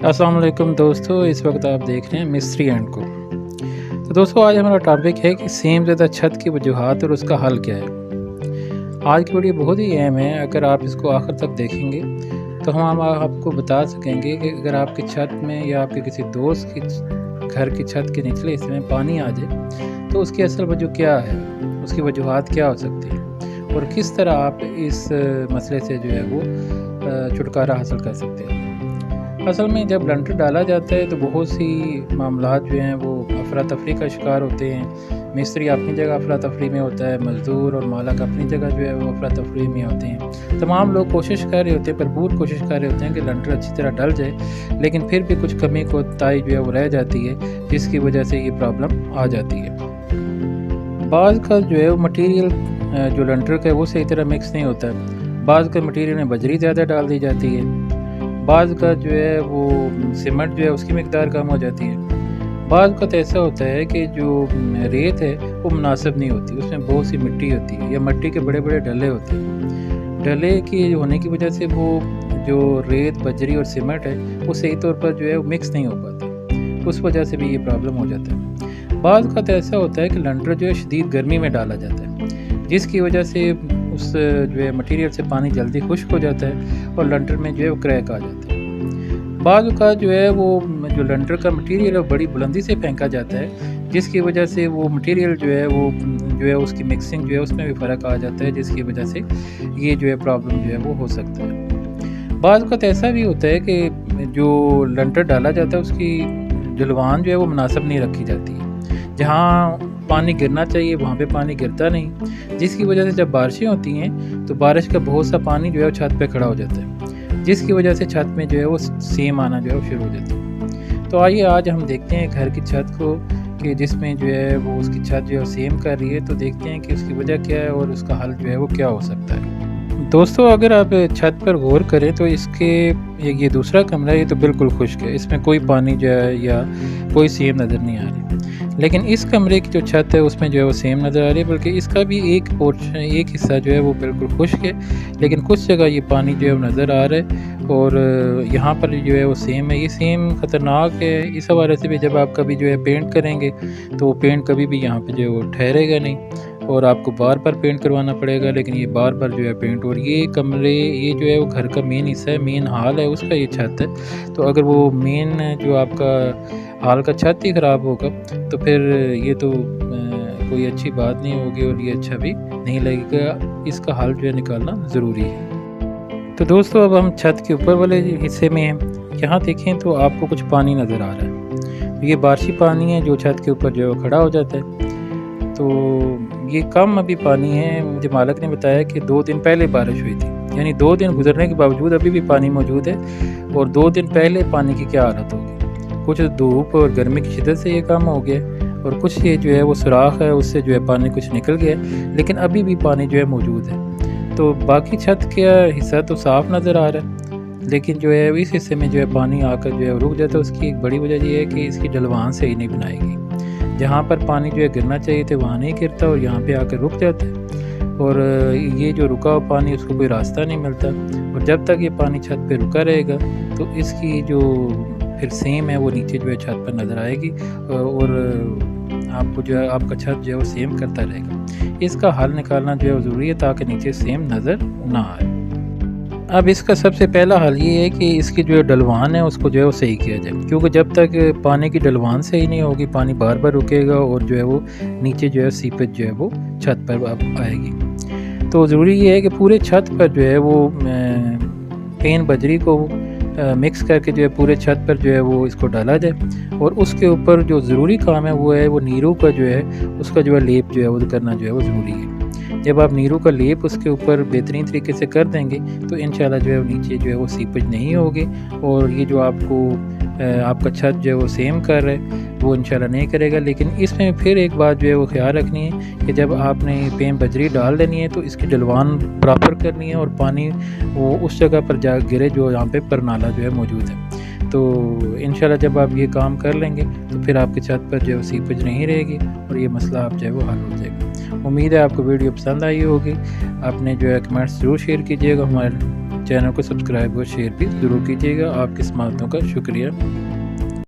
अस्सलाम वालेकुम दोस्तों, इस वक्त आप देख रहे हैं मिस्त्री एंड को। तो दोस्तों आज हमारा टॉपिक है कि सेम ज़्यादा छत की वजूहात और उसका हल क्या है। आज की वीडियो बहुत ही अहम है। अगर आप इसको आखिर तक देखेंगे तो हम आपको बता सकेंगे कि अगर आपकी छत में या आपके किसी दोस्त की घर की छत के निचले हिस्से में पानी आ जाए तो उसकी असल वजह क्या है, उसकी वजूहात क्या हो सकती है और किस तरह आप इस मसले से जो है वो छुटकारा हासिल कर सकते हैं। असल में जब लंटर डाला जाता है तो बहुत सी मामलात जो हैं वो अफरा तफरी का शिकार होते हैं। मिस्त्री अपनी जगह अफरा तफरी में होता है, मज़दूर और मालक अपनी जगह जो है वो अफरा तफरी में होते हैं। तमाम लोग कोशिश कर रहे होते हैं, भरपूर कोशिश कर रहे होते हैं कि लंटर अच्छी तरह डल जाए, लेकिन फिर भी कुछ कमी कोताही जो है वो रह जाती है, जिसकी वजह से ये प्रॉब्लम आ जाती है। बाज़ का जो है वो मटीरियल जो लंटर का है वो सही तरह मिक्स नहीं होता है। बाज़ का मटीरियल में बजरी ज़्यादा डाल दी जाती है, बाज़ का जो है वो सीमेंट जो है उसकी मिकदार कम हो जाती है। बाज़ का तो ऐसा होता है कि जो रेत है वो मुनासिब नहीं होती, उसमें बहुत सी मिट्टी होती है या मिट्टी के बड़े बड़े डले होते हैं। डले की होने की वजह से वो जो रेत बजरी और सीमेंट है वो सही तौर पर जो है वो मिक्स नहीं हो पाता, उस वजह से भी ये प्रॉब्लम हो जाता है। बाज़ का तो ऐसा होता है कि लंटर जो है शदीद गर्मी में डाला जाता है, जिसकी वजह से उस जो है मटीरियल से पानी जल्दी खुश्क हो जाता है और लंटर में जो है वो क्रैक आ जाता है। बाज़ का जो है वो जो लंटर का मटीरियल है बड़ी बुलंदी से फेंका जाता है, जिसकी वजह से वो मटीरियल जो है उसकी मिक्सिंग जो है उसमें भी फ़र्क आ जाता है, जिसकी वजह से ये जो है प्रॉब्लम जो है वो हो सकता है। बाज़ का तो ऐसा भी होता है कि जो लंटर डाला जाता है उसकी जलवान जो है वो मुनासिब नहीं रखी जाती है। जहाँ पानी गिरना चाहिए वहाँ पे पानी गिरता नहीं, जिसकी वजह से जब बारिशें होती हैं तो बारिश का बहुत सा पानी जो है वो छत पे खड़ा हो जाता है, जिसकी वजह से छत में जो है वो सेम आना जो है वो शुरू हो जाता है। तो आइए आज हम देखते हैं घर की छत को कि जिसमें जो है वो उसकी छत जो है सेम कर रही है, तो देखते हैं कि उसकी वजह क्या है और उसका हल जो है वो क्या हो सकता है। दोस्तों अगर आप छत पर गौर करें तो इसके ये दूसरा कमरा है, ये तो बिल्कुल खुश्क है, इसमें कोई पानी जो है या कोई सेम नज़र नहीं आ रही। लेकिन इस कमरे की जो छत है उसमें जो है वो सेम नज़र आ रही है, बल्कि इसका भी एक पोर्शन एक हिस्सा जो है वो बिल्कुल खुश्क है, लेकिन कुछ जगह ये पानी जो है वो नज़र आ रहा है और यहाँ पर जो है वो सेम है। ये सेम ख़तरनाक है इस हवाले से भी, जब आप कभी जो है पेंट करेंगे तो पेंट कभी भी यहाँ पे जो है वो ठहरेगा नहीं और आपको बार बार पेंट करवाना पड़ेगा, लेकिन ये बार बार जो है पेंट। और ये कमरे ये जो है वो घर का मेन हिस्सा है, मेन हॉल है उसका ये छत है। तो अगर वो मेन जो आपका हॉल का छत ही ख़राब होगा तो फिर ये तो कोई अच्छी बात नहीं होगी और ये अच्छा भी नहीं लगेगा। इसका हल जो है निकालना ज़रूरी है। तो दोस्तों अब हम छत के ऊपर वाले हिस्से में हैं। यहाँ देखें तो आपको कुछ पानी नज़र आ रहा है, ये बारिशी पानी है जो छत के ऊपर जो है वो खड़ा हो जाता है। तो ये कम अभी पानी है, मुझे मालिक ने बताया कि 2 दिन पहले बारिश हुई थी, यानी 2 दिन गुजरने के बावजूद अभी भी पानी मौजूद है। और 2 दिन पहले पानी की क्या हालत होगी, कुछ धूप और गर्मी की शिद्दत से ये कम हो गया और कुछ ये जो है वो सुराख है उससे जो है पानी कुछ निकल गया, लेकिन अभी भी पानी जो है मौजूद है। तो बाकी छत का हिस्सा तो साफ़ नज़र आ रहा है, लेकिन जो है इस हिस्से में जो है पानी आकर जो है रुक जाता है। उसकी एक बड़ी वजह ये है कि इसकी ढलवान सही नहीं बनाएगी, जहाँ पर पानी जो है गिरना चाहिए था वहाँ नहीं गिरता और यहाँ पे आकर रुक जाता है और ये जो रुका हुआ पानी उसको कोई रास्ता नहीं मिलता। और जब तक ये पानी छत पे रुका रहेगा तो इसकी जो फिर सेम है वो नीचे जो है छत पर नज़र आएगी और आपको जो है आपका छत जो है वो सेम करता रहेगा। इसका हल निकालना जो है ज़रूरी है ताकि नीचे सेम नज़र ना आए। अब इसका सबसे पहला हल ये है कि इसकी जो ढलवान है उसको जो है वो सही किया जाए, क्योंकि जब तक पानी की ढलवान सही नहीं होगी पानी बार बार रुकेगा और जो है वो नीचे जो है सीपेज जो है वो छत पर आएगी। तो ज़रूरी ये है कि पूरे छत पर जो है वो पेन बजरी को मिक्स करके जो है पूरे छत पर जो है वो इसको डाला जाए और उसके ऊपर जो ज़रूरी काम है वो है वो नीरू का जो है उसका जो है लेप जो है वो करना जो है वो ज़रूरी है। जब आप नीरू का लेप उसके ऊपर बेहतरीन तरीके से कर देंगे तो इंशाल्लाह जो है नीचे जो है वो सीपेज नहीं होगी और ये जो आपका छत जो है वो सेम कर रहा है वो इंशाल्लाह नहीं करेगा। लेकिन इसमें फिर एक बात जो है वो ख्याल रखनी है कि जब आपने पेन बजरी डाल देनी है तो इसकी ढलवान प्रॉपर करनी है और पानी वो उस जगह पर जा गिरे जो यहाँ पे परनाला जो है मौजूद है। तो इंशाल्लाह जब आप ये काम कर लेंगे तो फिर आपकी छत पर जो है सीपेज नहीं रहेगी और ये मसला आप जो है वो हल हो जाएगा। उम्मीद है आपको वीडियो पसंद आई होगी। आपने जो है कमेंट्स ज़रूर शेयर कीजिएगा, हमारे چینل کو سبسکرائب اور شیئر بھی ضرور کیجیے گا۔ آپ کی سماعتوں کا شکریہ۔